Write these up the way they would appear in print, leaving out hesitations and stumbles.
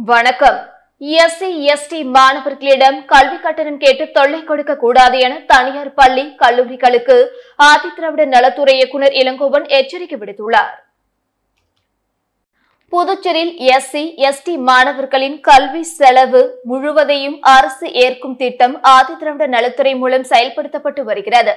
வணக்கம். SC ST மாணவர்களிடம் கல்வி கட்டணம் கேட்டு தொல்லை கொடுக்க கூடாது என தனியார் பள்ளி கல்லூரிகளுக்கு ஆதிதிராவிட நலத்துறை இயக்குநர் இளங்கோவன் எச்சரிக்கை விடுத்துள்ளார். புதுச்சேரியில் எஸ்சி எஸ்டி மாணவர்களின் கல்வி செலவு முழுவதையும் அரசு ஏற்கும் திட்டம் ஆதிதிராவிட நலத்துறை மூலம் செயல்படுத்தப்பட்டு வருகிறது.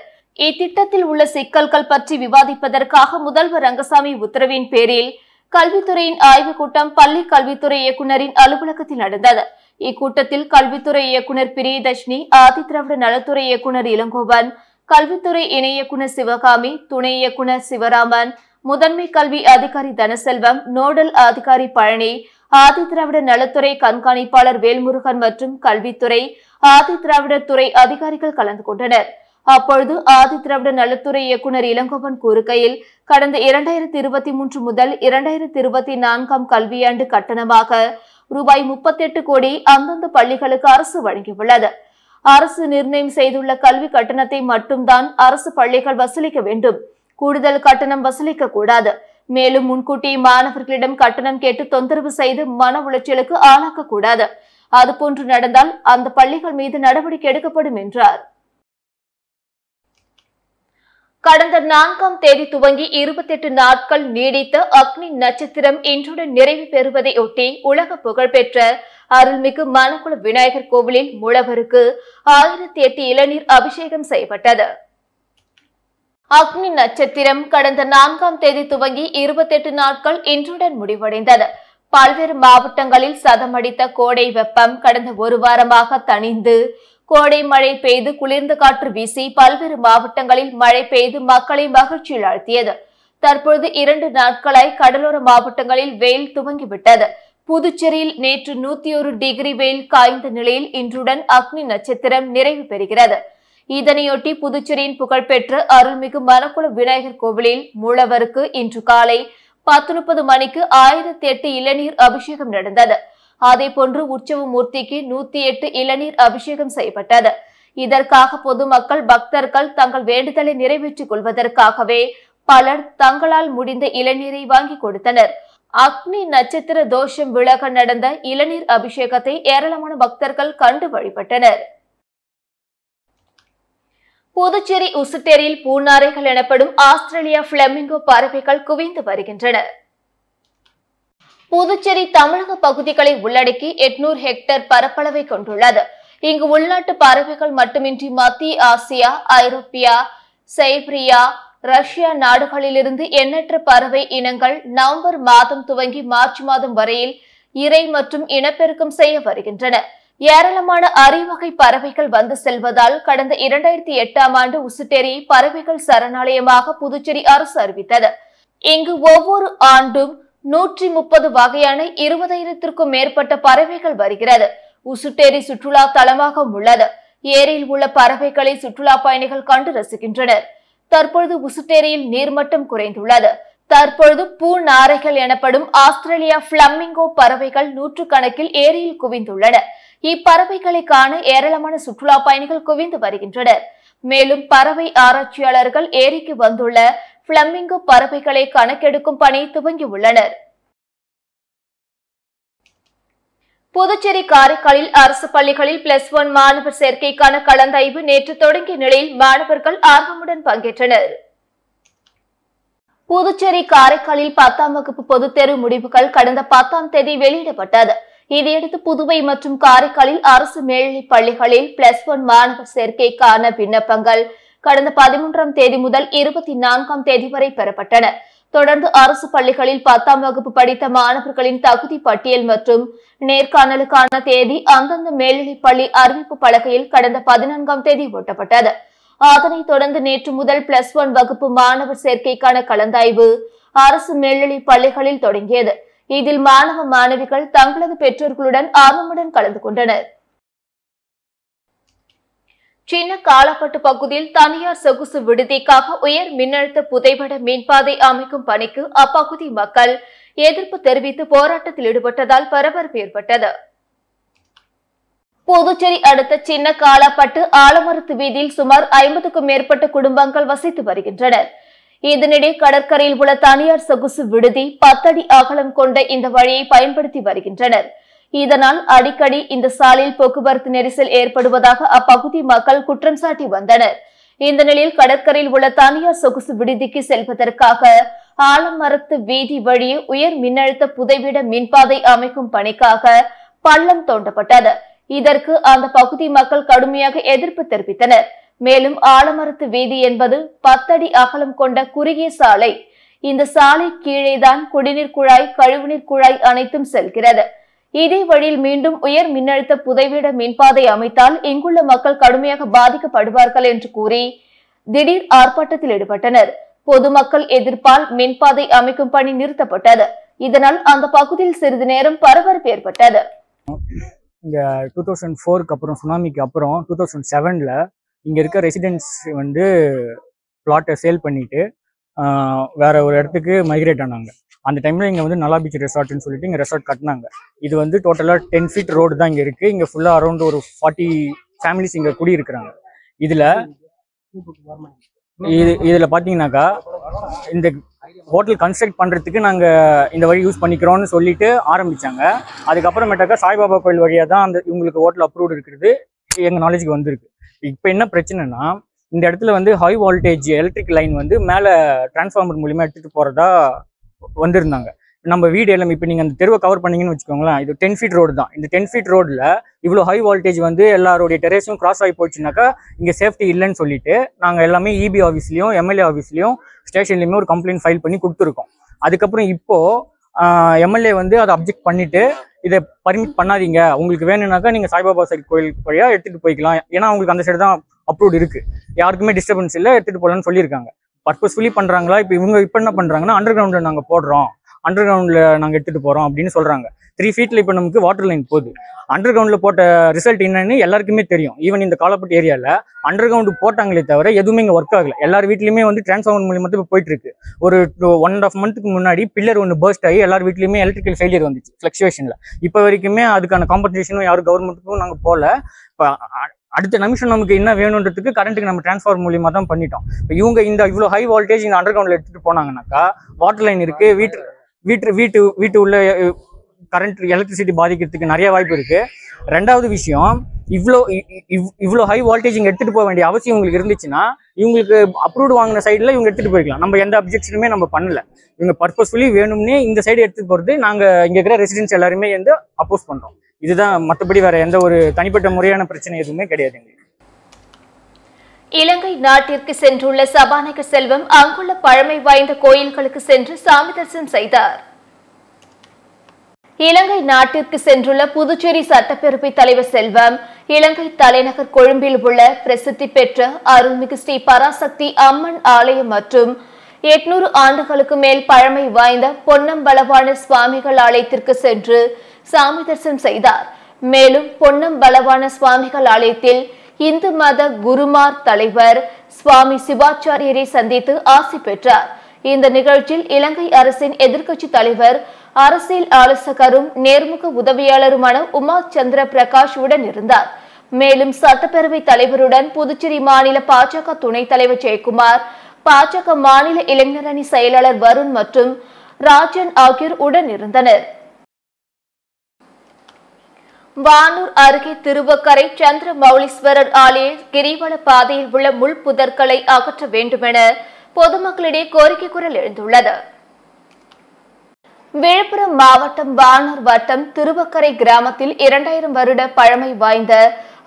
இத்திட்டத்தில் உள்ள சிக்கல்கள் பற்றி விவாதிப்பதற்காக முதல்வர் ரங்கசாமி உத்தரவின் பேரில் கல்வித்துறையின் ஆய்வுக் கூட்டம் பள்ளி கல்வித்துறை இயக்குநரின் அலுவலகத்தில் நடந்தது. இக்கூட்டத்தில் கல்வித்துறை இயக்குநர் பிரியதர்ஷினி, ஆதிதிராவிட நலத்துறை இயக்குநர் இளங்கோவன், கல்வித்துறை இணை இயக்குநர் சிவகாமி, துணை இயக்குநர் சிவராமன், முதன்மை கல்வி அதிகாரி தனசெல்வம், நோடல் அதிகாரி பழனி, ஆதிதிராவிட நலத்துறை கண்காணிப்பாளர் வேல்முருகன் மற்றும் கல்வித்துறை ஆதிதிராவிடர் துறை அதிகாரிகள் கலந்து கொண்டனர். அப்பொழுது ஆதிதிராவிட நலத்துறை இயக்குநர் இளங்கோவன் கூறுகையில், கடந்த 2023 முதல் 2024 கல்வியாண்டு கட்டணமாக ரூபாய் 38 கோடி அந்தந்த பள்ளிகளுக்கு அரசு வழங்கியுள்ளது. அரசு நிர்ணயம் செய்துள்ள கல்வி கட்டணத்தை மட்டும்தான் அரசு பள்ளிகள் வசூலிக்க வேண்டும். கூடுதல் கட்டணம் வசூலிக்க கூடாது. மேலும் முன்கூட்டி மாணவர்களிடம் கட்டணம் கேட்டு தொந்தரவு செய்து மன உளைச்சலுக்கு ஆளாக்க கூடாது. அதுபோன்று நடந்தால் அந்த பள்ளிகள் மீது நடவடிக்கை எடுக்கப்படும் என்றார். கடந்த 4ஆம் தேதி துவங்கி 28 நாட்கள் நீடித்த அக்னி நட்சத்திரம் இன்றுடன் நிறைவு பெறுவதை ஒட்டி உலக புகழ்பெற்ற அருள்மிகு மணக்குள விநாயகர் கோவிலில் மூலவருக்கு 1008 இளநீர் அபிஷேகம் செய்யப்பட்டது. அக்னி நட்சத்திரம் கடந்த 4ஆம் தேதி துவங்கி 28 நாட்கள் இன்றுடன் முடிவடைந்தது. பல்வேறு மாவட்டங்களில் சதமடித்த கோடை வெப்பம் கடந்த ஒரு வாரமாக தணிந்து கோடை மழை பெய்து குளிர்ந்த காற்று வீசி பல்வேறு மாவட்டங்களில் மழை பெய்து மக்களை மகிழ்ச்சியில் ஆழ்த்தியது. தற்பொழுது 2 நாட்களாய் கடலோர மாவட்டங்களில் வெயில் துவங்கிவிட்டது. புதுச்சேரியில் நேற்று 101 டிகிரி வெயில் காய்ந்த நிலையில் இன்றுடன் அக்னி நட்சத்திரம் நிறைவு பெறுகிறது. இதனையொட்டி புதுச்சேரியின் புகழ்பெற்ற அருள்மிகு மணக்குள விநாயகர் கோவிலில் மூலவருக்கு இன்று காலை 10:30 மணிக்கு 1008 இளநீர் அபிஷேகம் நடந்தது. அதேபோன்று உற்சவ மூர்த்திக்கு 108 இளநீர் அபிஷேகம் செய்யப்பட்டது. இதற்காக பொதுமக்கள் பக்தர்கள் தங்கள் வேண்டுதலை நிறைவேற்றிக் கொள்வதற்காகவே பலர் தங்களால் முடிந்த இளநீரை வாங்கி கொடுத்தனர். அக்னி நட்சத்திர தோஷம் விலக நடந்த இளநீர் அபிஷேகத்தை ஏராளமான பக்தர்கள் கண்டு வழிபட்டனர். புதுச்சேரி உசுட்டேரியில் பூநாரைகள் எனப்படும் ஆஸ்திரேலியா பிளமிங்கோ பறவைகள் குவிந்து வருகின்றன. புதுச்சேரி தமிழக பகுதிகளை உள்ளடக்கி 800 ஹெக்டேர் பரப்பளவை கொண்டுள்ளது. இங்கு உள்நாட்டு பறவைகள் மட்டுமின்றி மத்திய ஆசியா, ஐரோப்பியா, சைப்ரியா, ரஷ்யா நாடுகளிலிருந்து எண்ணற்ற பறவை இனங்கள் நவம்பர் மாதம் துவங்கி மார்ச் மாதம் வரையில் இரை மற்றும் இனப்பெருக்கம் செய்ய வருகின்றன. ஏராளமான அரிவகை பறவைகள் வந்து செல்வதால் கடந்த 2008ஆம் ஆண்டு உசுட்டேரியை பறவைகள் சரணாலயமாக புதுச்சேரி அரசு அறிவித்தது. இங்கு ஒவ்வொரு ஆண்டும் 130 வகையான 20,000க்கும் மேற்பட்ட பறவைகள் வருகிறது. உசுட்டேரி சுற்றுலா தலமாக உள்ளது. ஏரியில் உள்ள பறவைகளை சுற்றுலா பயணிகள் கண்டு ரசிக்கின்றனர். தற்பொழுது உசுட்டேரியில் நீர்மட்டம் குறைந்துள்ளது. தற்பொழுது பூநாரைகள் எனப்படும் ஆஸ்திரேலியா பிளமிங்கோ பறவைகள் 100 கணக்கில் ஏரியில் குவிந்துள்ளன. இப்பறவைகளை காண ஏராளமான சுற்றுலா பயணிகள் குவிந்து வருகின்றனர். மேலும் பறவை ஆராய்ச்சியாளர்கள் ஏரிக்கு வந்துள்ள பிளமிங்கோ பறவைகளை கணக்கெடுக்கும் பணி துவங்கியுள்ளனர். புதுச்சேரி காரைக்காலில் அரசு பள்ளிகளில் +1 மாணவர் சேர்க்கைக்கான கலந்தாய்வு நேற்று தொடங்கிய நிலையில் மாணவர்கள் ஆர்வமுடன் பங்கேற்றனர். புதுச்சேரி காரைக்காலில் 10ஆம் வகுப்பு பொதுத் தேர்வு முடிவுகள் கடந்த 10ஆம் தேதி வெளியிடப்பட்டது. இதையடுத்து புதுவை மற்றும் காரைக்காலில் அரசு மேல்நிலைப் பள்ளிகளில் +1 மாணவர் சேர்க்கைக்கான விண்ணப்பங்கள் கடந்த 13ஆம் தேதி முதல் 24ஆம் தேதி வரை பெறப்பட்டன. தொடர்ந்து அரசு பள்ளிகளில் 10ஆம் வகுப்பு படித்த மாணவர்களின் தகுதி பட்டியல் மற்றும் நேர்காணலுக்கான தேதி அந்தந்த மேல்நிலைப் பள்ளி அறிவிப்பு பலகையில் கடந்த 14ஆம் தேதி ஒட்டப்பட்டது. அதனைத் தொடர்ந்து நேற்று முதல் +1 வகுப்பு மாணவர் சேர்க்கைக்கான கலந்தாய்வு அரசு மேல்நிலைப் பள்ளிகளில் தொடங்கியது. இதில் மாணவ மாணவிகள் தங்களது பெற்றோர்களுடன் ஆர்வமுடன் கலந்து கொண்டனர். சின்ன காலப்பட்டு பகுதியில் தனியார் சொகுசு விடுதிக்காக உயர் மின்னழுத்த புதைவட மீன்பாதை அமைக்கும் பணிக்கு அப்பகுதி மக்கள் எதிர்ப்பு தெரிவித்து போராட்டத்தில் ஈடுபட்டதால் பரபரப்பு ஏற்பட்டது. புதுச்சேரி அடுத்த சின்ன காலப்பட்டு ஆலமரத்து வீதியில் சுமார் 50க்கும் மேற்பட்ட குடும்பங்கள் வசித்து வருகின்றனர். இதனிடையே கடற்கரையில் உள்ள தனியார் சொகுசு விடுதி 10 அடி அகலம் கொண்ட இந்த வழியை பயன்படுத்தி வருகின்றனர். இதனால் அடிக்கடி இந்த சாலையில் போக்குவரத்து நெரிசல் ஏற்படுவதாக அப்பகுதி மக்கள் குற்றம் சாட்டி வந்தனர். இந்த நிலையில் கடற்கரையில் உள்ள தனியார் சொகுசு விடுதிக்கு செல்வதற்காக ஆலமரத்து வீதி வழியே உயர் மின்னழுத்த புதைவிட மின்பாதை அமைக்கும் பணிக்காக பள்ளம் தோண்டப்பட்டது. இதற்கு அந்த பகுதி மக்கள் கடுமையாக எதிர்ப்பு தெரிவித்தனர். மேலும் ஆலமரத்து வீதி என்பது 10 அடி அகலம் கொண்ட குறுகிய சாலை. இந்த சாலை கீழேதான் குடிநீர் குழாய், கழிவுநீர் குழாய் அனைத்தும் செல்கிறது. இதே வழியில் மீண்டும் உயர் மின்னழுத்த புதைவிட மின்பாதை அமைத்தால் இங்குள்ள மக்கள் கடுமையாக பாதிக்கப்படுவார்கள் என்று கூறி திடீர் ஆர்ப்பாட்டத்தில் ஈடுபட்டனர். பொதுமக்கள் எதிர்ப்பால் மின்பாதை அமைக்கும் பணி நிறுத்தப்பட்டது. இதனால் அந்த பகுதியில் சிறிது நேரம் பரபரப்பு ஏற்பட்டது. இங்க 2004க்கு அப்புறம் சுனாமிக்கு அப்புறம் 2007ல இங்க இருக்க ரெசிடென்ட்ஸ் வந்து பிளாட்டை சேல் பண்ணிட்டு வேற ஒரு இடத்துக்கு மைக்ரேட் ஆனாங்க. அந்த டைம்ல இங்க வந்து நல்லா பீச் ரெசார்ட்னு சொல்லிட்டு இங்க ரெசார்ட் கட்டினாங்க. இது வந்து டோட்டலா 10 feet ரோடு தான் இங்க இருக்கு. இங்க ஃபுல்லா அரௌண்ட் ஒரு 40 ஃபேமிலிஸ் இங்க குடி இருக்கிறாங்க. இதுல பாத்தீங்கன்னாக்கா இந்த ஹோட்டல் கன்ஸ்ட்ரக்ட் பண்றதுக்கு நாங்க இந்த வழி யூஸ் பண்ணிக்கிறோம்னு சொல்லிட்டு ஆரம்பிச்சாங்க. அதுக்கப்புறமேட்டாக்கா சாய்பாபா கோயில் வழியா தான் அந்த இவங்களுக்கு ஹோட்டல் அப்ரூவ்டு இருக்கிறது எங்க நாலேஜுக்கு வந்திருக்கு. இப்போ என்ன பிரச்சனைனா, இந்த இடத்துல வந்து ஹை வோல்டேஜ் எலக்ட்ரிக் லைன் வந்து மேலே டிரான்ஸ்ஃபார்மர் மூலியமா எடுத்துட்டு போறதா வந்திருந்தாங்க. நம்ம வீடு எல்லாம் இப்போ நீங்கள் அந்த தெருவை கவர் பண்ணீங்கன்னு வச்சுக்கோங்களேன், இது 10 feet ரோடு தான். இந்த 10 feet ரோடில் இவ்வளோ ஹை வோல்டேஜ் வந்து எல்லாருடைய டெரேஸும் கிராஸ் ஆகி போச்சுனாக்கா இங்கே சேஃப்டி இல்லைன்னு சொல்லிட்டு நாங்கள் எல்லாமே இபி ஆஃபீஸ்லையும் எம்எல்ஏ ஆஃபீஸ்லையும் ஸ்டேஷன்லையுமே ஒரு கம்ப்ளைண்ட் ஃபைல் பண்ணி கொடுத்துருக்கோம். அதுக்கப்புறம் இப்போது எம்எல்ஏ வந்து அதை அப்ஜெக்ட் பண்ணிட்டு இதை பர்மிட் பண்ணாதீங்க, உங்களுக்கு வேணும்னாக்கா நீங்கள் சாய்பாபா சைடு கோயில் வழியாக எடுத்துகிட்டு போய்க்கலாம், ஏன்னா அவங்களுக்கு அந்த சைடு தான் அப்ரூவ்டு இருக்குது, யாருக்குமே டிஸ்டர்பன்ஸ் இல்லை, எடுத்துகிட்டு போகலான்னு சொல்லியிருக்காங்க. பர்பஸ்ஃபுல்லி பண்ணுறாங்களா? இப்போ இவங்க இப்போ என்ன பண்ணுறாங்கன்னா, அண்டர் கிரவுண்டில் நாங்கள் போடுறோம், அண்டர் கிரவுண்டில் நாங்கள் எடுத்துகிட்டு போகிறோம் அப்படின்னு சொல்கிறாங்க. 3 feetல இப்போ நமக்கு வாட்டர் லைன் போகுது. அண்டர் கிரவுண்டில் போட்ட ரிசல்ட் என்னன்னு எல்லாருக்குமே தெரியும். ஈவன் இந்த காலப்பட்டு ஏரியாவில் அண்டர் கிரவுண்டு போட்டாங்களே தவிர எதுவுமே இங்கே ஒர்க் ஆகலை. எல்லார் வீட்லையுமே வந்து டிரான்ஸ்ஃபார்மர் மூலியமாக இப்போ போயிட்டு இருக்கு. ஒரு 1.5 months முன்னாடி பில்லர் ஒன்று பர்ஸ்ட் ஆகி எல்லார் வீட்லையுமே எலக்ட்ரிக்கல் ஃபெயிலியர் வந்துச்சு ஃப்ளக்சுவேஷனில். இப்போ வரைக்குமே அதுக்கான காம்பன்சேஷனும் யாரும் கவர்மெண்ட்டுக்கும் நாங்கள் போகல. இப்போ அடுத்த நிமிஷம் நமக்கு என்ன வேணுன்றதுக்கு கரண்ட்டுக்கு நம்ம டிரான்ஸ்ஃபார்மர் மூலியமாக தான் பண்ணிட்டோம். இப்போ இவங்க இந்த இவ்வளோ ஹை வோல்டேஜ் இந்த அண்டர் கிரவுண்டில் எடுத்துகிட்டு போனாங்கன்னாக்கா வாட்டர் லைன் இருக்குது, வீட்டு உள்ள கரண்ட் எலக்ட்ரிசிட்டி பாதிக்கிறதுக்கு நிறைய வாய்ப்பு இருக்கு. ரெண்டாவது விஷயம், இவ்வளோ ஹை வோல்டேஜ் இங்கே எடுத்துகிட்டு போக வேண்டிய அவசியம் உங்களுக்கு இருந்துச்சுன்னா இவங்களுக்கு அப்ரூவ்டு வாங்கின சைடில் இவங்க எடுத்துகிட்டு போய்க்கலாம். நம்ம எந்த அப்ஜெக்ஷனுமே நம்ம பண்ணல. இவங்க பர்பஸ்ஃபுல்லி வேணும்னே இந்த சைடு எடுத்துகிட்டு போகிறது நாங்கள் இங்கே இருக்கிற ரெசிடென்ட்ஸ் எல்லாருமே வந்து அப்போஸ் பண்ணுறோம். இதுதான், மற்றபடி வேற எந்த ஒரு தனிப்பட்ட முறையான பிரச்சனை எதுவுமே கிடையாது எங்களுக்கு. இலங்கை நாட்டிற்கு சென்றுள்ள சபாநாயகர் செல்வம் அங்குள்ள பழமை வாய்ந்த கோயில்களுக்கு சென்று சாமி தரிசனம் செய்தார். இலங்கை நாட்டிற்கு சென்றுள்ள புதுச்சேரி சட்டப்பேரவை தலைவர் செல்வம் இலங்கை தலைநகர் கொழும்பில் உள்ள பிரசித்தி பெற்ற அருள்மிகு ஸ்ரீ பராசக்தி அம்மன் ஆலயம் மற்றும் 800 ஆண்டுகளுக்கு மேல் பழமை வாய்ந்த பொன்னம்பலவான சுவாமிகள் ஆலயத்திற்கு சென்று சாமி தரிசனம் செய்தார். மேலும் பொன்னம்பலவான சுவாமிகள் ஆலயத்தில் இந்து மத குருமார் தலைவர் சுவாமி சிவாச்சாரியரை சந்தித்து ஆசி பெற்றார். இந்த நிகழ்ச்சியில் இலங்கை அரசின் எதிர்க்கட்சி தலைவர், அரசியல் ஆலோசகரும் நேர்முக உதவியாளருமான உமா சந்திர பிரகாஷ் உடன் இருந்தார். மேலும் சட்டப்பேரவை தலைவருடன் புதுச்சேரி மாநில பாஜக துணைத் தலைவர் ஜெயக்குமார், பாஜக மாநில இளைஞரணி செயலாளர் வருண் மற்றும் ராஜன் ஆகியோர் உடன் இருந்தனர். வானூர் அருகே திருவக்கரை சந்திரமௌலீஸ்வரர் ஆலய கிரிவல பாதையில் உள்ள முள் புதர்களை அகற்ற வேண்டுமென பொதுமக்களிடையே கோரிக்கை குரல் எழுந்துள்ளது. விழுப்புரம் மாவட்டம் வானூர் வட்டம் திருவக்கரை கிராமத்தில் 2000 வருட பழமை வாய்ந்த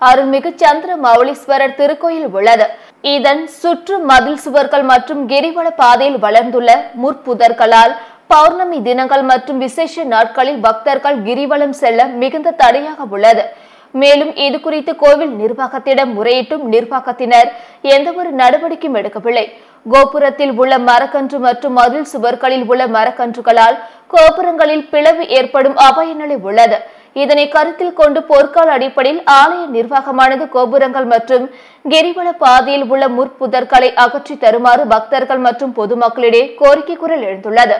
அருள்மிகு சந்திரமௌலீஸ்வரர் திருக்கோயில் உள்ளது. இதன் சுற்று மதில் சுவர்கள் மற்றும் கிரிவல பாதையில் வளர்ந்துள்ள முற்புதர்களால் பௌர்ணமி தினங்கள் மற்றும் விசேஷ நாட்களில் பக்தர்கள் கிரிவலம் செல்ல மிகுந்த தடையாக உள்ளது. மேலும் இது குறித்து கோவில் நிர்வாகத்திடம் முறையிட்டும் நிர்வாகத்தினர் எந்தவொரு நடவடிக்கையும் எடுக்கவில்லை. கோபுரத்தில் உள்ள மரக்கன்று மற்றும் மதில் சுவர்களில் உள்ள மரக்கன்றுகளால் கோபுரங்களில் பிளவு ஏற்படும் அபாய நிலை உள்ளது. இதனை கருத்தில் கொண்டு போர்க்கால அடிப்படையில் ஆலய நிர்வாகமானது கோபுரங்கள் மற்றும் கிரிவல பாதையில் உள்ள முற்புதர்களை அகற்றி தருமாறு பக்தர்கள் மற்றும் பொதுமக்களிடையே கோரிக்கை குரல் எழுந்துள்ளது.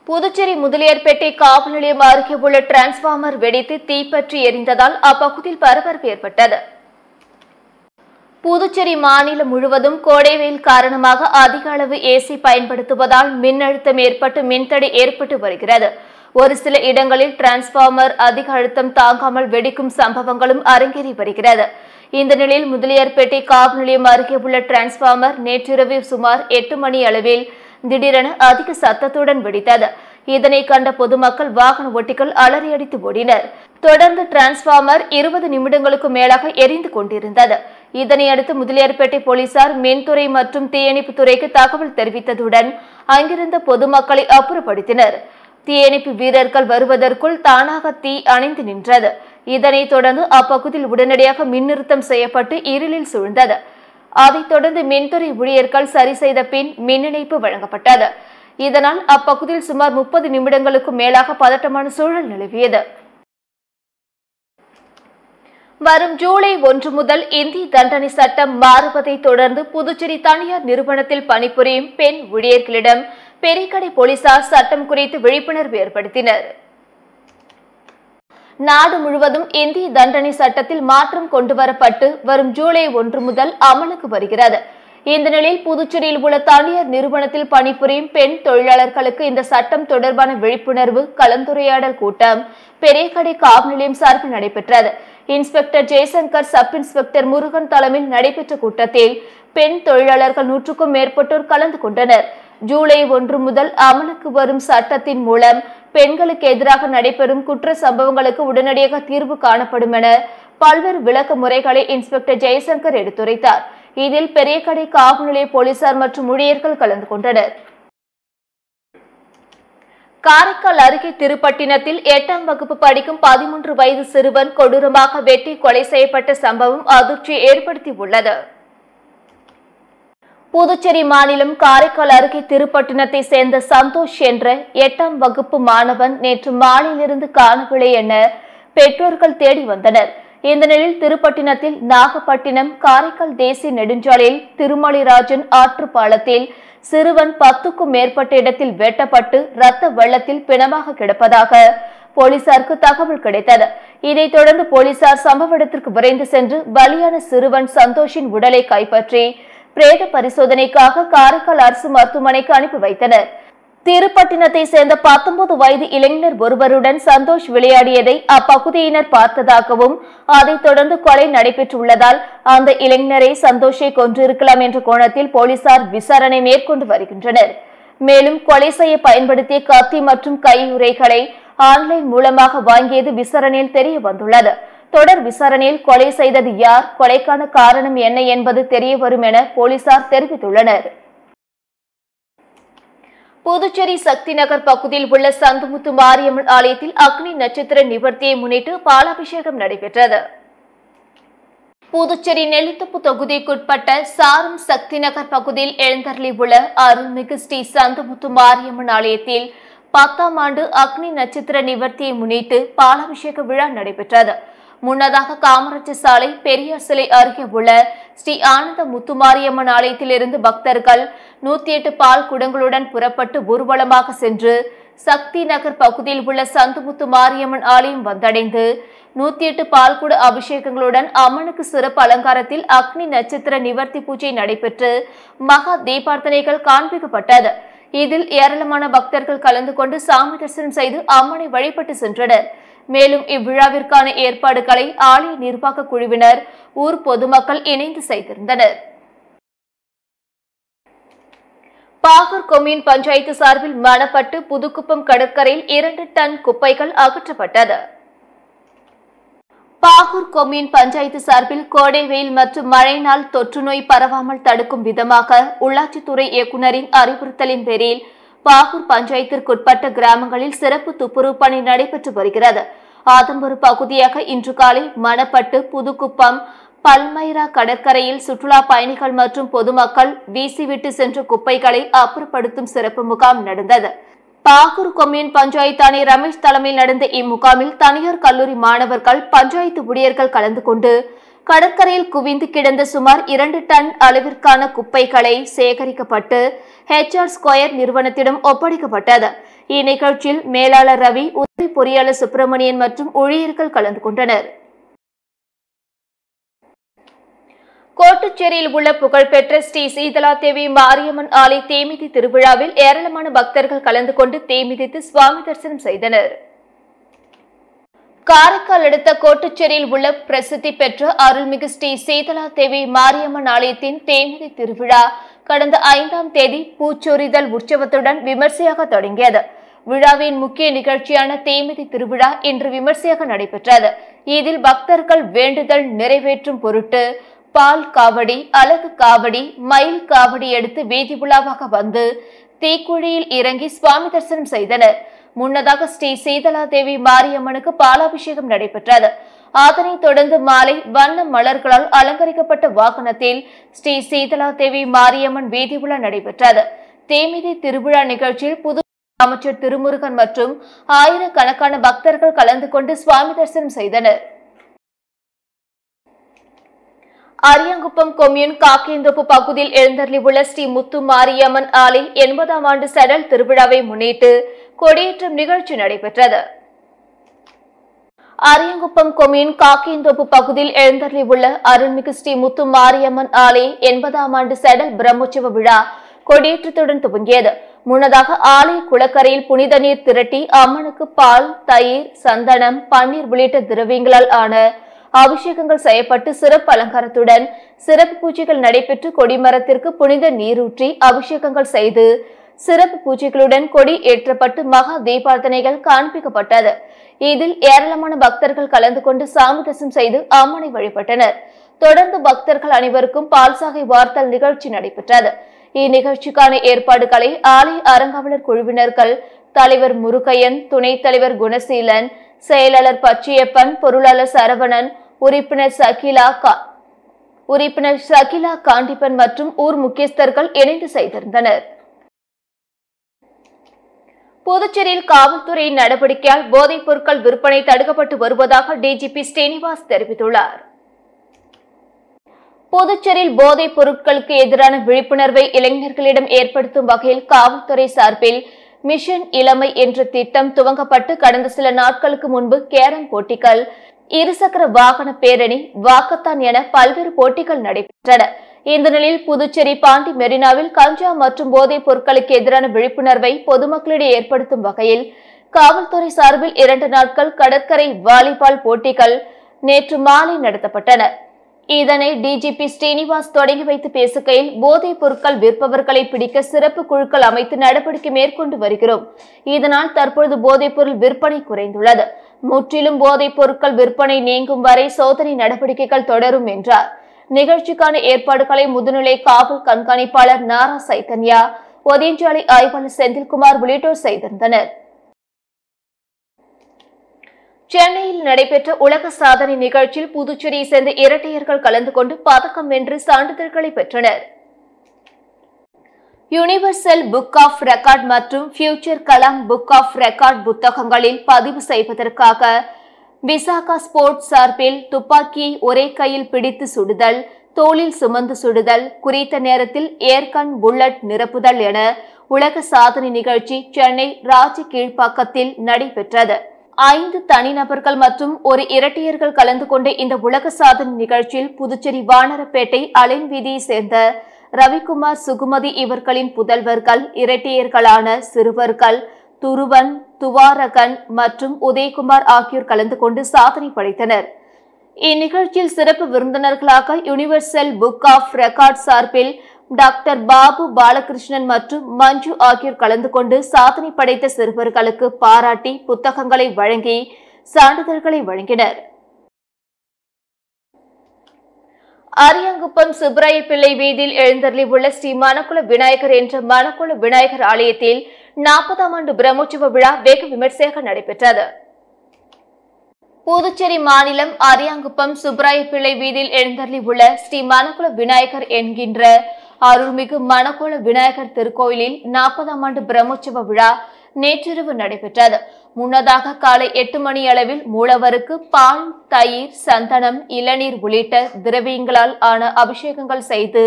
புதுச்சேரி முதலியார்பேட்டை காவல் நிலையம் அருகே உள்ள டிரான்ஸ்பார்மர் வெடித்து தீப்பற்றி எரிந்ததால் அப்பகுதியில் பரபரப்பு ஏற்பட்டது. புதுச்சேரி மாநிலம் முழுவதும் கோடை வெயில் காரணமாக அதிக அளவு ஏசி பயன்படுத்துவதால் மின் அழுத்தம் ஏற்பட்டு மின்தடை ஏற்பட்டு வருகிறது. ஒரு சில இடங்களில் டிரான்ஸ்பார்மர் அதிக அழுத்தம் தாங்காமல் வெடிக்கும் சம்பவங்களும் அரங்கேறி வருகிறது. இந்த நிலையில் முதலியார்பேட்டை காவல் நிலையம் அருகே உள்ள டிரான்ஸ்பார்மர் நேற்றிரவு சுமார் 8 மணி அளவில் திடீரென அதிக சத்தத்துடன் வெடித்தது. இதனை கண்ட பொதுமக்கள் வாகன ஓட்டிகள் அலறியடித்து ஓடினர். தொடர்ந்து டிரான்ஸ்பார்மர் 20 நிமிடங்களுக்கு மேலாக எரிந்து கொண்டிருந்தது. இதனையடுத்து முதலியார்பேட்டை போலீசார் மின்துறை மற்றும் தீயணைப்பு துறைக்கு தகவல் தெரிவித்ததுடன் அங்கிருந்த பொதுமக்களை அப்புறப்படுத்தினர். தீயணைப்பு வீரர்கள் வருவதற்குள் தானாக தீ அணைந்து நின்றது. இதனைத் தொடர்ந்து அப்பகுதியில் உடனடியாக மின்னிறுத்தம் செய்யப்பட்டு இருளில் சூழ்ந்தது. அதைத் தொடர்ந்து மின்துறை ஊழியர்கள் சரி செய்த பின் மின் இணைப்பு வழங்கப்பட்டது. இதனால் அப்பகுதியில் சுமார் 30 நிமிடங்களுக்கு மேலாக பதட்டமான சூழல் நிலவியது. வரும் ஜூலை 1 முதல் இந்திய தண்டனை சட்டம் மாறுவதை தொடர்ந்து புதுச்சேரி தனியார் நிறுவனத்தில் பணிபுரியும் பெண் ஊழியர்களிடம் பெரியகடை போலீசார் சட்டம் குறித்து விழிப்புணர்வு ஏற்படுத்தினர். நாடு முழுவதும் இந்திய தண்டனை சட்டத்தில் மாற்றம் கொண்டுவரப்பட்டு வரும் ஜூலை 1 முதல் அமலுக்கு வருகிறது. இந்த நிலையில் புதுச்சேரியில் உள்ள தனியார் நிறுவனத்தில் பணிபுரியும் பெண் தொழிலாளர்களுக்கு இந்த சட்டம் தொடர்பான விழிப்புணர்வு கலந்துரையாடல் கூட்டம் பெரியகடை காவல் நிலையம் சார்பில் நடைபெற்றது. Inspector Jaishankar, sub inspector Murugan தலைமையில் நடைபெற்ற கூட்டத்தில் பெண் தொழிலாளர்கள் 100க்கும் மேற்பட்டோர் கலந்து கொண்டனர். ஜூலை 1 முதல் அமலுக்கு வரும் சட்டத்தின் மூலம் பெண்களுக்கு எதிராக நடைபெறும் குற்ற சம்பவங்களுக்கு உடனடியாக தீர்வு காணப்படும் என பல்வேறு விளக்க முறைகளை இன்ஸ்பெக்டர் ஜெய்சங்கர் எடுத்துரைத்தார். இதில் பெரியகடை காவல் நிலைய போலீசார் மற்றும் ஊழியர்கள் கலந்து கொண்டனர். காரைக்கால் அருகே திருப்பட்டினத்தில் 8ஆம் வகுப்பு படிக்கும் 13 வயது சிறுவன் கொடூரமாக வெட்டி கொலை செய்யப்பட்ட சம்பவம் அதிர்ச்சியை ஏற்படுத்தியுள்ளது. புதுச்சேரி மாநிலம் காரைக்கால் அருகே திருப்பட்டினத்தை சேர்ந்த சந்தோஷ் என்ற 8ஆம் வகுப்பு மாணவன் நேற்று மாலையிலிருந்து காணவில்லை என பெற்றோர்கள் தேடி வந்தனர். இந்த நிலையில் திருப்பட்டினத்தில் நாகப்பட்டினம் காரைக்கால் தேசிய நெடுஞ்சாலையில் திருமலைராஜன் ஆற்று பாலத்தில் சிறுவன் 10க்கும் மேற்பட்ட இடத்தில் வெட்டப்பட்டு ரத்த வெள்ளத்தில் பிணமாக கிடப்பதாக போலீசாருக்கு தகவல் கிடைத்தது. இதைத் தொடர்ந்து போலீசார் சம்பவ இடத்திற்கு விரைந்து சென்று பலியான சிறுவன் சந்தோஷின் உடலை கைப்பற்றி பிரேத பரிசோதனைக்காக காரைக்கால் அரசு மருத்துவமனைக்கு அனுப்பி வைத்தனர். திருப்பட்டினத்தை சேர்ந்த 19 வயது இளைஞர் ஒருவருடன் சந்தோஷ் விளையாடியதை அப்பகுதியினர் பார்த்ததாகவும் அதைத் தொடர்ந்து கொலை நடைபெற்றுள்ளதால் அந்த இளைஞரை சந்தோஷை கொன்றிருக்கலாம் என்ற கோணத்தில் போலீசார் விசாரணை மேற்கொண்டு வருகின்றனர். மேலும் கொலை செய்ய பயன்படுத்திய கத்தி மற்றும் கையுறைகளை ஆன்லைன் மூலமாக வாங்கியது விசாரணையில் தெரிய வந்துள்ளது. தொடர் விசாரணையில் கொலை செய்தது யார், கொலைக்கான காரணம் என்ன என்பது தெரிய வரும் என போலீசார் தெரிவித்துள்ளனர். புதுச்சேரி சக்தி நகர் பகுதியில் உள்ள சந்துமுத்து மாரியம்மன் ஆலயத்தில் அக்னி நட்சத்திர நிவர்த்தியை முன்னிட்டு பாலாபிஷேகம் நடைபெற்றது. புதுச்சேரி நெல்லித்தோப்பு தொகுதிக்குட்பட்ட சாரம் சக்தி நகர் பகுதியில் எழுந்தருளி உள்ள அருள்மிகு ஸ்ரீ சந்துமுத்து மாரியம்மன் ஆலயத்தில் 10ஆம் ஆண்டு அக்னி நட்சத்திர நிவர்த்தியை முன்னிட்டு பாலாபிஷேக விழா நடைபெற்றது. முன்னதாக காமராஜர் சாலை பெரியார் சிலை அருகே உள்ள ஸ்ரீ ஆனந்த முத்துமாரியம்மன் ஆலயத்திலிருந்து பக்தர்கள் 108 பால் குடங்களுடன் புறப்பட்டு ஊர்வலமாக சென்று சக்தி நகர் பகுதியில் உள்ள சந்துமுத்து மாரியம்மன் ஆலயம் வந்தடைந்து 108 பால்குட அபிஷேகங்களுடன் அம்மனுக்கு சிறப்பு அலங்காரத்தில் அக்னி நட்சத்திர நிவர்த்தி பூஜை நடைபெற்று மகா தீபார்த்தனைகள் காண்பிக்கப்பட்டது. இதில் ஏராளமான பக்தர்கள் கலந்து கொண்டு சாமி தரிசனம் செய்து அம்மனை வழிபட்டு சென்றனர். மேலும் இவ்விழாவிற்கான ஏற்பாடுகளை ஆலய நிர்வாக குழுவினர், ஊர் பொதுமக்கள் இணைந்து செய்திருந்தனர். பாகூர் கொம்யூன் பஞ்சாயத்து சார்பில் மணப்பட்டு புதுக்குப்பம் கடற்கரையில் 2 டன் குப்பைகள் அகற்றப்பட்டது. பாகூர் கொம்யூன் பஞ்சாயத்து சார்பில் கோடை வெயில் மற்றும் மழை நாள் தொற்று நோய் பரவாமல் தடுக்கும் விதமாக உள்ளாட்சித்துறை இயக்குநரின் அறிவுறுத்தலின் பேரில் பாகூர் பஞ்சாயத்திற்குட்பட்ட கிராமங்களில் சிறப்பு துப்புரவு பணி நடைபெற்று வருகிறது. அதன் ஒரு பகுதியாக இன்று காலை மணப்பட்டு புதுக்குப்பம் பல்மைரா கடற்கரையில் சுற்றுலா பயணிகள் மற்றும் பொதுமக்கள் வீசிவிட்டு சென்ற குப்பைகளை அப்புறப்படுத்தும் சிறப்பு முகாம் நடந்தது. பாகூர் கொம்யூன் பஞ்சாயத்து ஆணையர் ரமேஷ் தலைமையில் நடந்த இம்முகாமில் தனியார் கல்லூரி மாணவர்கள், பஞ்சாயத்து ஊழியர்கள் கலந்து கொண்டு கடற்கரையில் குவிந்து கிடந்த சுமார் 2 டன் அளவிற்கான குப்பைகளை சேகரிக்கப்பட்டு HR ஸ்கொயர் நிறுவனத்திடம் ஒப்படைக்கப்பட்டது. இந்நிகழ்ச்சியில் மேலாளர் ரவி, உதவி பொறியாளர் சுப்பிரமணியன் மற்றும் ஊழியர்கள் கலந்து கொண்டனர். கோட்டுச்சேரியில் உள்ள புகழ்பெற்ற ஸ்ரீ சீதலா தேவி மாரியம்மன் ஆலய தீமிதி திருவிழாவில் ஏராளமான பக்தர்கள் கலந்து கொண்டு தீமிதித்து சுவாமி தரிசனம் செய்தனர். காரைக்கால் அடுத்த கோட்டுச்சேரியில் உள்ள பிரசித்தி பெற்ற அருள்மிகு ஸ்ரீ சீதலா தேவி மாரியம்மன் ஆலயத்தின் தேமிதி திருவிழா கடந்த 5ஆம் தேதி பூச்சொரிதல் உற்சவத்துடன் விமர்சையாக தொடங்கியது. விழாவின் முக்கிய நிகழ்ச்சியான தேமிதி திருவிழா இன்று விமர்சையாக நடைபெற்றது. இதில் பக்தர்கள் வேண்டுதல் நிறைவேற்றும் பொருட்டு பால் காவடி, அலகு காவடி, மயில் காவடி எடுத்து வீதி உலாவாக வந்து தீக்குழியில் இறங்கி சுவாமி தரிசனம் செய்தனர். முன்னதாக ஸ்ரீ சீதலா தேவி மாரியம்மனுக்கு பாலாபிஷேகம் நடைபெற்றது. அதனைத் தொடர்ந்து மாலை வண்ண மலர்களால் அலங்கரிக்கப்பட்ட வாகனத்தில் ஸ்ரீ சீதலா தேவி மாரியம்மன் வீதி உலா நடைபெற்றது. தேமிதி திருவிழா நிகழ்ச்சியில் புது அமைச்சர் திருமுருகன் மற்றும் ஆயிரக்கணக்கான பக்தர்கள் கலந்து கொண்டு சுவாமி தரிசனம் செய்தனர். அரியாங்குப்பம் கொம்யூன் காக்கேந்தோப்பு பகுதியில் எழுந்தருளியுள்ள ஸ்ரீ முத்து மாரியம்மன் ஆலய 80ஆம் ஆண்டு சடல் திருவிழாவை முன்னிட்டு கொடியேற்றம் நிகழ்ச்சி நடைபெற்றது. அரியாங்குப்பம் கொம்யூன் காக்கேந்தோப்பு பகுதியில் எழுந்தருளியுள்ள அருள்மிகு ஸ்ரீ முத்து மாரியம்மன் ஆலய 80ஆம் ஆண்டு சடல் பிரம்மோற்சவ விழா கொடியேற்றத்துடன் துவங்கியது. முன்னதாக ஆலய குளக்கரையில் புனித நீர் திரட்டி அம்மனுக்கு பால், தயிர், சந்தனம், பன்னீர் உள்ளிட்ட திரவியங்களால் ஆன அபிஷேகங்கள் செய்யப்பட்டு சிறப்பு அலங்காரத்துடன் சிறப்பு பூஜைகள் நடைபெற்று கொடிமரத்திற்கு புனித நீரூற்றி அபிஷேகங்கள் செய்து சிறப்பு பூஜைகளுடன் கொடி ஏற்றப்பட்டு மகா தீபார்த்தனைகள் காண்பிக்கப்பட்டது. இதில் ஏராளமான பக்தர்கள் கலந்து கொண்டு சாமி தரிசனம் செய்து அம்மனை வழிபட்டனர். தொடர்ந்து பக்தர்கள் அனைவருக்கும் பால்சாகை வார்த்தல் நிகழ்ச்சி நடைபெற்றது. இந்நிகழ்ச்சிக்கான ஏற்பாடுகளை ஆலய அறங்காவலர் குழுவினர்கள் தலைவர் முருகையன், துணைத் தலைவர் குணசீலன், செயலாளர் பச்சையப்பன், பொருளாளர் சரவணன், உறுப்பினர் சகிலா காண்டிப்பன் மற்றும் ஊர் முக்கியஸ்தர்கள் இணைந்து செய்திருந்தனர். புதுச்சேரியில் காவல்துறையின் நடவடிக்கையால் போதைப் பொருட்கள் விற்பனை தடுக்கப்பட்டு வருவதாக டிஜிபி ஸ்ரீனிவாஸ் தெரிவித்துள்ளார். புதுச்சேரியில் போதைப் பொருட்களுக்கு எதிரான விழிப்புணர்வை இளைஞர்களிடம் ஏற்படுத்தும் வகையில் காவல்துறை சார்பில் மிஷன் இளமை என்ற திட்டம் துவங்கப்பட்டு கடந்த சில நாட்களுக்கு முன்பு கேரம் போட்டிகள், இருசக்கர வாகன பேரணி, வாக்கத்தான் என பல்வேறு போட்டிகள் நடைபெற்றன. இந்த நிலையில் புதுச்சேரி பாண்டி மெரினாவில் கஞ்சா மற்றும் போதைப் பொருட்களுக்கு எதிரான விழிப்புணர்வை பொதுமக்களிடையே ஏற்படுத்தும் வகையில் காவல்துறை சார்பில் 2 நாட்கள் கடற்கரை வாலிபால் போட்டிகள் நேற்று மாலை நடத்தப்பட்டன. இதனை டிஜிபி ஸ்ரீனிவாஸ் தொடங்கி வைத்து பேசுகையில், போதைப் பொருட்கள் விற்பவர்களை பிடிக்க சிறப்பு குழுக்கள் அமைத்து நடவடிக்கை மேற்கொண்டு வருகிறோம். இதனால் தற்பொழுது போதைப் பொருள் விற்பனை குறைந்துள்ளது. முற்றிலும் போதைப் பொருட்கள் விற்பனை நீங்கும் வரை சோதனை நடவடிக்கைகள் தொடரும் என்றார். நிகழ்ச்சிக்கான ஏற்பாடுகளை முதுநிலை காவல் கண்காணிப்பாளர் நாரா சைத்தன்யா, ஒதியஞ்சாலை ஆய்வாளர் செந்தில்குமார் உள்ளிட்டோர் செய்திருந்தனர். சென்னையில் நடைபெற்ற உலக சாதனை நிகழ்ச்சியில் புதுச்சேரியை சேர்ந்த இரட்டையர்கள் கலந்து கொண்டு பதக்கம் வென்று சான்றிதழ்களை பெற்றனர். யுனிவர்சல் புக் ஆஃப் ரெக்கார்ட் மற்றும் future Kalam book of record புத்தகங்களில் பதிவு செய்வதற்காக விசாகா ஸ்போர்ட்ஸ் சார்பில் துப்பாக்கியை ஒரே கையில் பிடித்து சுடுதல், தோளில் சுமந்து சுடுதல், குறித்த நேரத்தில் ஏர்கன் புல்லட் நிரப்புதல் என உலக சாதனை நிகழ்ச்சி சென்னை ராஜ கீழ்ப்பாக்கத்தில் நடைபெற்றது. 5 தனிநபர்கள் மற்றும் ஒரு இரட்டையர்கள் கலந்து கொண்ட இந்த உலக சாதனை நிகழ்ச்சியில் புதுச்சேரி வானரப்பேட்டை அலைன் வீதியை சேர்ந்த ரவிக்குமார், சுகுமதி இவர்களின் புதல்வர்கள் இரட்டையர்களான சிறுவர்கள் துருவன், துவாரகன் மற்றும் உதயகுமார் ஆகியோர் கலந்து கொண்டு சாதனை படைத்தனர். இந்நிகழ்ச்சியில் சிறப்பு விருந்தினர்களாக யுனிவர்சல் புக் ஆஃப் ரெக்கார்ட் சார்பில் டாக்டர் பாபு பாலகிருஷ்ணன் மற்றும் மஞ்சு ஆகியோர் கலந்து கொண்டு சாதனை படைத்த சிறுவர்களுக்கு பாராட்டி புத்தகங்களை வழங்கி சான்றிதழ்களை வழங்கினர். அரியாங்குப்பம் சுப்பராய பிள்ளை வீதியில் எழுந்தருளியுள்ள ஸ்ரீ மணக்குள விநாயகர் என்ற மணக்குள விநாயகர் ஆலயத்தில் 40ஆம் ஆண்டு பிரம்மோற்சவ விழா வெகு விமர்சையாக நடைபெற்றது. புதுச்சேரி மாநிலம் அரியாங்குப்பம் சுப்பராய பிள்ளை வீதியில் எழுந்தருளியுள்ள ஸ்ரீ மணக்குள விநாயகர் என்கின்ற அருள்மிகு மணக்குள விநாயகர் திருக்கோயிலில் 40ஆம் ஆண்டு பிரம்மோற்சவ விழா நேற்றிரவு நடைபெற்றது. முன்னதாக காலை 8 மணி அளவில் மூலவருக்கு பால், தயிர், சந்தனம், இளநீர் உள்ளிட்ட திரவியங்களால் ஆன அபிஷேகங்கள் செய்து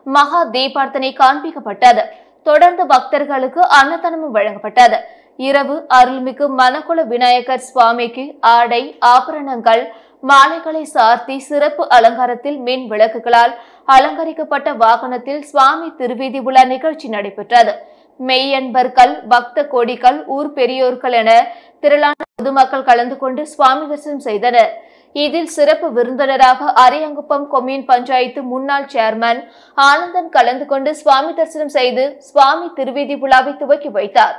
மகா தீபார்த்தனை காண்பிக்கப்பட்டது. தொடர்ந்து பக்தர்களுக்கு அன்னதானமும் வழங்கப்பட்டது. இரவு அருள்மிகு மணக்குள விநாயகர் சுவாமிக்கு ஆடை, ஆபரணங்கள், மாலைகளை சார்த்தி சிறப்பு அலங்காரத்தில் மின் விளக்குகளால் அலங்கரிக்கப்பட்ட வாகனத்தில் சுவாமி திருவீதி உலா நிகழ்ச்சி நடைபெற்றது. மெய்யன்பர்கள், பக்த கோடிகள், ஊர் பெரியோர்கள் என திரளான பொதுமக்கள் கலந்து கொண்டு சுவாமி தரிசனம் செய்தனர். இதில் சிறப்பு விருந்தினராக அரியங்குப்பம் கொம்யூன் பஞ்சாயத்து முன்னாள் சேர்மன் ஆனந்தன் கலந்து கொண்டு சுவாமி தரிசனம் செய்து சுவாமி திருவீதி விழாவை துவக்கி வைத்தார்.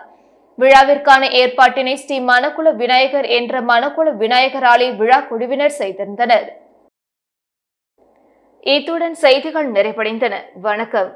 விழாவிற்கான ஏற்பாட்டினை ஸ்ரீ மணக்குள விநாயகர் என்ற மணக்குள விநாயகர் ஆலய விழா குழுவினர் செய்திருந்தனர். இத்துடன் செய்திகள் நிறைவடைந்தன. வணக்கம்.